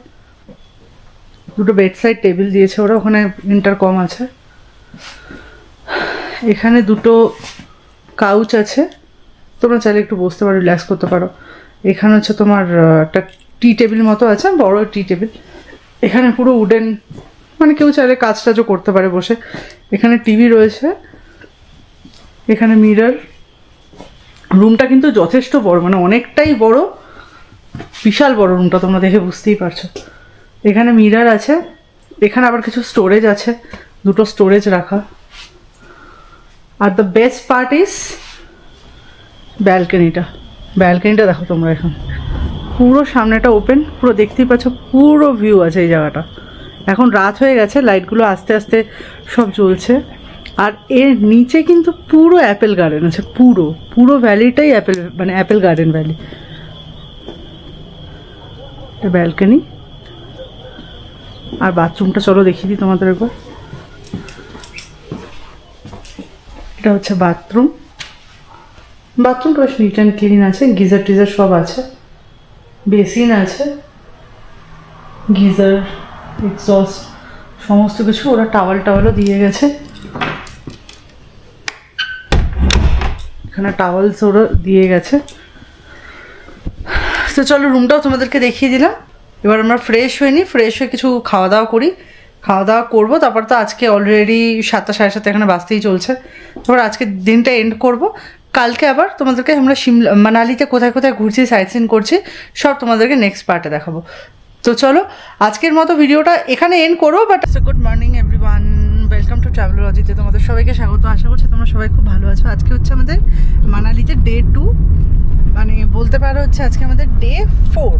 A: দুটো বেড সাইড টেবিল দিয়েছে ওরা, ওখানে ইন্টারকম আছে। এখানে দুটো কাউচ আছে, তোমরা চাইলে একটু বসতে পারো, রিল্যাক্স করতে পারো। এখানে হচ্ছে তোমার একটা টি টেবিল মতো আছে, বড় টি টেবিল। এখানে পুরো উডেন, মানে কেউ চাইলে কাজ টাজও করতে পারে বসে। এখানে টিভি রয়েছে, এখানে মিরর। রুমটা কিন্তু যথেষ্ট বড়, মানে অনেকটাই বড়, বিশাল বড় রুমটা, তোমরা দেখে বুঝতেই পারছো। এখানে মিরর আছে, এখানে আবার কিছু স্টোরেজ আছে, দুটো স্টোরেজ রাখা। আর দ্য বেস্ট পার্ট ইজ ব্যালকনিটা দেখো তোমরা, এখন পুরো সামনেটা ওপেন, পুরো দেখতেই পাচ্ছ, পুরো ভিউ আছে এই জায়গাটা। এখন রাত হয়ে গেছে, লাইটগুলো আস্তে আস্তে সব জ্বলছে। আর এর নিচে কিন্তু পুরো অ্যাপেল গার্ডেন আছে, পুরো ভ্যালিটাই অ্যাপেল, মানে অ্যাপেল গার্ডেন ভ্যালি। ব্যালকনি আর বাথরুমটা চলো দেখিয়ে দিই তোমাদের একবার। এটা হচ্ছে বাথরুমটা বেশ নিট অ্যান্ড ক্লিন আছে, গিজার টিজার সব আছে, বেসিন আছে, গিজার, এক্সস্ট সমস্ত কিছু। ওরা টাওয়ালও দিয়ে গেছে, এখানে টাওয়ালস ওরা দিয়ে গেছে। তো চলো রুমটাও তোমাদেরকে দেখিয়ে দিলাম। এবার আমরা ফ্রেশ হয়ে কিছু খাওয়া দাওয়া করবো। তারপর তো আজকে অলরেডি 7টা 7:30 এখানে বাজতেই চলছে। তারপর আজকে দিনটা এন্ড করব। কালকে আবার তোমাদেরকে আমরা মানালিতে কোথায় কোথায় ঘুরছি, সাইট সিন করছি, সব তোমাদেরকে নেক্সট পার্টে দেখাবো। তো চলো আজকের মতো ভিডিওটা এখানে এন্ড করবো। But good morning everyone, welcome to ট্রাভেলজিতে তোমাদের সবাইকে স্বাগত। আশা করছি তোমরা সবাই খুব ভালো আছো। আজকে হচ্ছে আমাদের মানালিতে ডে 2, মানে বলতে পারো হচ্ছে আজকে আমাদের ডে 4।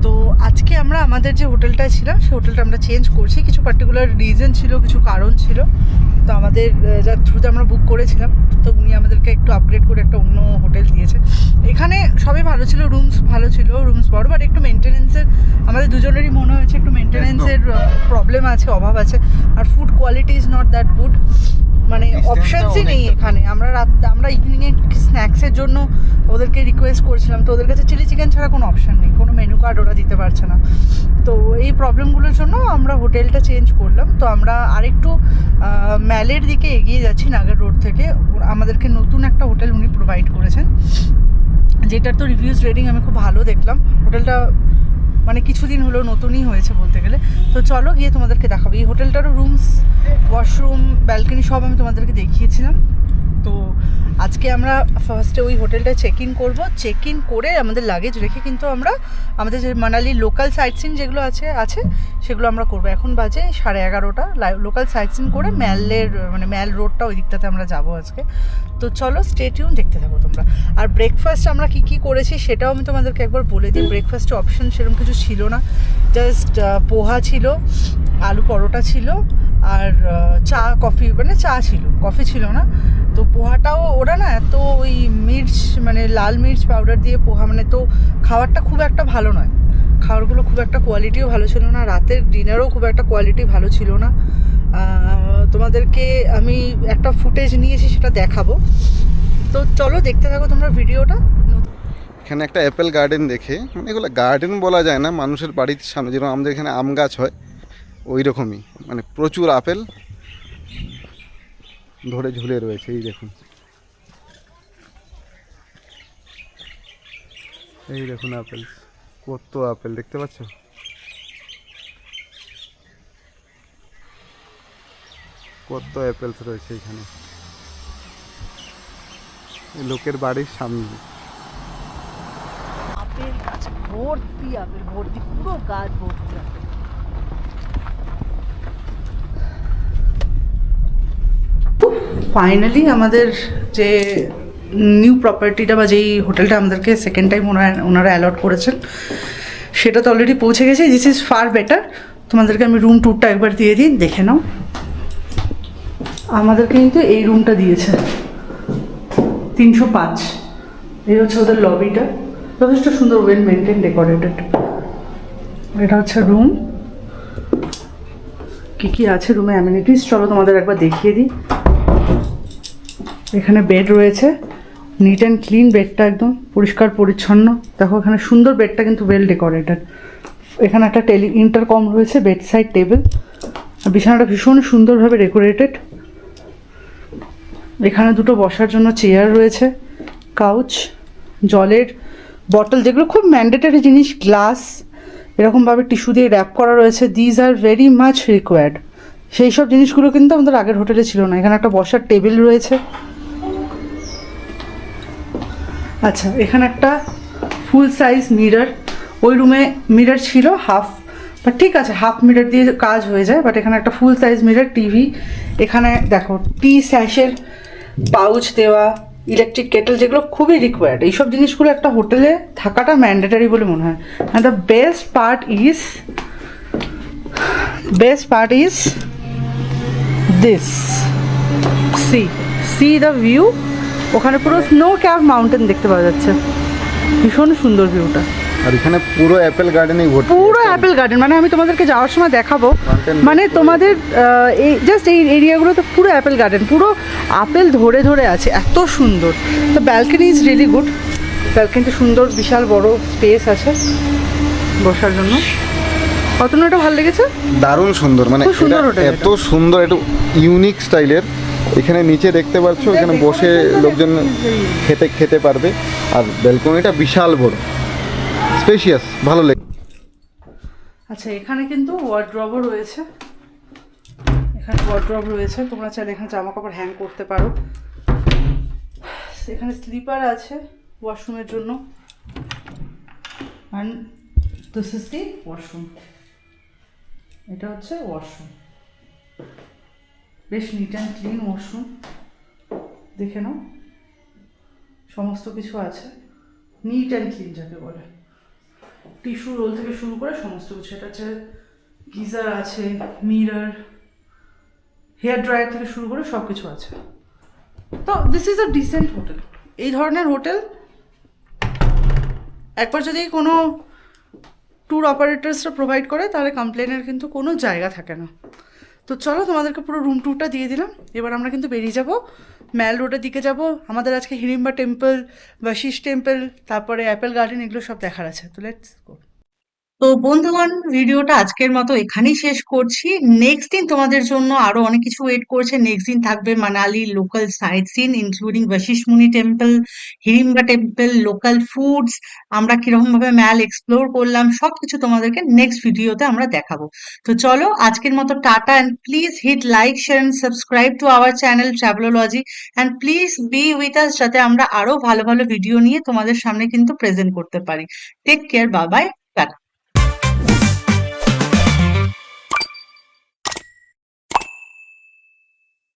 A: তো আজকে আমরা আমাদের যে হোটেলটায় ছিলাম সেই হোটেলটা আমরা চেঞ্জ করছি। কিছু পার্টিকুলার রিজন ছিল, কিছু কারণ ছিল। তো আমাদের যার থ্রুতে আমরা বুক করেছিলাম, তো উনি আমাদেরকে একটু আপগ্রেড করে একটা অন্য হোটেল দিয়েছে। এখানে সবই ভালো ছিল, রুমস ভালো ছিল, রুমস বড়, বাট একটু মেনটেনেন্সের আমাদের দুজনেরই মনে হয়েছে একটু মেনটেনেন্সের প্রবলেম আছে, অভাব আছে। আর food quality is not that good. মানে
B: Distance টা
A: অপশানসই নেই
B: অনেকটা।
A: এখানে। আমরা ইভিনিংয়ে স্ন্যাক্সের জন্য ওদেরকে রিকোয়েস্ট করেছিলাম, তো ওদের কাছে চিলি চিকেন ছাড়া কোনো অপশান নেই, কোনো মেনু কার্ড ওরা দিতে পারছে না। তো এই প্রবলেমগুলোর জন্য আমরা হোটেলটা চেঞ্জ করলাম। তো আমরা আরেকটু ম্যালের দিকে এগিয়ে যাচ্ছি নাগার রোড থেকে। আমাদেরকে নতুন একটা হোটেল উনি প্রোভাইড করেছেন, যেটার তো রিভিউজ রেটিং আমি খুব ভালো দেখলাম। হোটেলটা মানে কিছুদিন হলো নতুনই হয়েছে বলতে গেলে। তো চলো গিয়ে তোমাদেরকে দেখাবো। এই হোটেলটারও রুমস, ওয়াশরুম, ব্যালকনি সব আমি তোমাদেরকে দেখিয়েছিলাম। তো আজকে আমরা ফার্স্টে ওই হোটেলটা চেক ইন করবো। চেক ইন করে আমাদের লাগেজ রেখে কিন্তু আমরা আমাদের যে মানালির লোকাল সাইট সিন যেগুলো আছে সেগুলো আমরা করবো। এখন বাজে 11:30। লোকাল সাইট সিন করে ম্যাল রোডটা ওই দিকটাতে আমরা যাবো আজকে। তো চলো স্টে টিউন, দেখতে থাকো তোমরা। আর ব্রেকফাস্ট আমরা কি করেছি সেটাও আমি তোমাদেরকে একবার বলে দিই। ব্রেকফাস্টে অপশন সেরকম কিছু ছিল না, জাস্ট পোহা ছিল, আলু পরোটা ছিল, আর চা কফি, মানে চা ছিল, কফি ছিল না। তো পোহাটাও ওরা না এত ওই মির্চ, মানে লাল মির্চ পাউডার দিয়ে পোহা, মানে তো খাবারটা খুব একটা ভালো নয়। খাবারগুলো খুব একটা কোয়ালিটিও ভালো ছিল না, রাতের ডিনারও খুব একটা কোয়ালিটি ভালো ছিল না। তোমাদেরকে আমি একটা ফুটেজ নিয়েছি, সেটা দেখাবো। তো চলো দেখতে থাকো তোমরা ভিডিওটা।
B: এখানে একটা অ্যাপেল গার্ডেন দেখে, মানে এগুলো গার্ডেন বলা যায় না, মানুষের বাড়ির সামনে যেরকম আমাদের এখানে আম গাছ হয় ওই রকমই, মানে প্রচুর আপেল ধরে ঝুলে রয়েছে। এই দেখুন, এই দেখুন আপেল, কত আপেল দেখতে পাচ্ছ? কত অ্যাপেলস রয়েছে এখানে, এই লোকের বাড়ির সামনে।
A: আপেল গাছ ভর্তি, আপেল ভর্তি, পুরো গাছ ভর্তি আপেল। ফাইনালি আমাদের যে নিউ প্রপার্টিটা বা যেই হোটেলটা আমাদেরকে সেকেন্ড টাইম ওনারা অ্যালট করেছেন সেটা তো অলরেডি পৌঁছে গেছে। This is far better. তোমাদেরকে আমি রুম ট্যুরটা একবার দিয়ে দিই, দেখে নাও। আমাদেরকে কিন্তু এই রুমটা দিয়েছে 305। এই হচ্ছে ওদের লবিটা, যথেষ্ট সুন্দর, ওয়েল মেনটেন, ডেকোরেটেড। এটা হচ্ছে রুম। কি আছে রুমে অ্যামিনিটিস চলো তোমাদের একবার দেখিয়ে দিই। এখানে বেড রয়েছে, নিট অ্যান্ড ক্লিন, বেডটা একদম পরিষ্কার পরিচ্ছন্ন। দেখো এখানে সুন্দর, বেডটা কিন্তু ওয়েল ডেকোরেটেড। এখানে একটা ইন্টারকম রয়েছে, বেড সাইড টেবিল, আর বিছানাটা ভীষণ সুন্দরভাবে ডেকোরেটেড। এখানে দুটো বসার জন্য চেয়ার রয়েছে, কাউচ, জলের বটল, যেগুলো খুব ম্যান্ডেটরি জিনিস, গ্লাস এরকমভাবে টিস্যু দিয়ে র্যাপ করা রয়েছে। These are very much required. সেই সব জিনিসগুলো কিন্তু আমাদের আগের হোটেলে ছিল না। এখানে একটা বসার টেবিল রয়েছে। আচ্ছা, এখানে একটা ফুল সাইজ মিরর। ওই রুমে মিরর ছিল হাফ, বাট ঠিক আছে, হাফ মিরর দিয়ে কাজ হয়ে যায়। বাট এখানে একটা ফুল সাইজ মিরর, টিভি। এখানে দেখো টি স্যাশের পাউচ দেওয়া, ইলেকট্রিক কেটেল, যেগুলো খুবই রিকোয়ার্ড। এইসব জিনিসগুলো একটা হোটেলে থাকাটা ম্যান্ডেটারি বলে মনে হয়। And the best part is this, C the view. ওখানে পুরো স্নো ক্যাপ মাউন্টেন দেখতে পাওয়া যাচ্ছে, ভীষণ সুন্দর ভিউটা।
B: আর এখানে পুরো অ্যাপেল গার্ডেনই ভর্তি,
A: পুরো অ্যাপেল গার্ডেন। মানে আমি তোমাদেরকে যাওয়ার সময় দেখাবো, মানে তোমাদের এই জাস্ট এই এরিয়াগুলোতে পুরো অ্যাপেল গার্ডেন, পুরো আপেল ধরে ধরে আছে, এত সুন্দর। তো ব্যালকনি ইজ রিয়েলি গুড। ব্যালকনিতে সুন্দর বিশাল বড় স্পেস আছে বসার জন্য। কতটা ভালো লেগেছে,
B: দারুণ সুন্দর, মানে
A: খুব সুন্দর
B: এটা
A: হোটেল
B: এত সুন্দর, একটু ইউনিক স্টাইলের। এখানে নিচে দেখতে পাচ্ছ, এখানে বসে লোকজন খেতে পারবে। আর ব্যালকনিটা বিশাল বড়, স্পেশিয়াস, ভালো লাগে।
A: আচ্ছা, এখানে কিন্তু ওয়ার্ড্রবও রয়েছে। এখানে ওয়ার্ড্রব রয়েছে, তোমরা চাইলে এখানে জামা কাপড় হ্যাং করতে পারো। এখানে স্লিপার আছে ওয়াশরুমের জন্য। And this is the washroom. এটা হচ্ছে ওয়াশরুম, বেশ নিট অ্যান্ড ক্লিন ওয়াশরুম। দেখে নাও, সমস্ত কিছু আছে, নিট অ্যান্ড ক্লিন যাকে বলে। টিস্যু রোল থেকে শুরু করে সমস্ত কিছু। এটা হচ্ছে গিজার আছে, মিরর, হেয়ার ড্রায়ার থেকে শুরু করে সব কিছু আছে। তো this is a decent hotel. এই ধরনের হোটেল একবার যদি কোনো ট্যুর অপারেটার্সরা প্রোভাইড করে তাহলে কমপ্লেনের কিন্তু কোনো জায়গা থাকে না। তো চলো তোমাদেরকে পুরো রুম ট্যুরটা দিয়ে দিলাম। এবার আমরা কিন্তু বেরিয়ে যাব ম্যাল রোডের দিকে যাব। আমাদের আজকে হিড়িম্বা টেম্পল, বশিষ্ঠ টেম্পল, তারপরে অ্যাপেল গার্ডেন, এগুলো সব দেখার আছে। তো লেটস গো। তো বন্ধুগণ, ভিডিওটা আজকের মতো এখানেই শেষ করছি। নেক্সট দিন তোমাদের জন্য আরো অনেক কিছু ওয়েট করছে। নেক্সট দিন থাকবে Manali local sightseeing including Vashishtha Muni temple, Hidimba temple, local foods, আমরা কিরকম ভাবে ম্যাল এক্সপ্লোর করলাম, সবকিছু তোমাদেরকে নেক্সট ভিডিওতে আমরা দেখাবো। তো চলো আজকের মতো tata, and please hit like, share and subscribe to our channel Travelology, and please be with us যাতে আমরা আরো ভালো ভালো ভিডিও নিয়ে তোমাদের সামনে কিন্তু প্রেজেন্ট করতে পারি। Take care, bye by.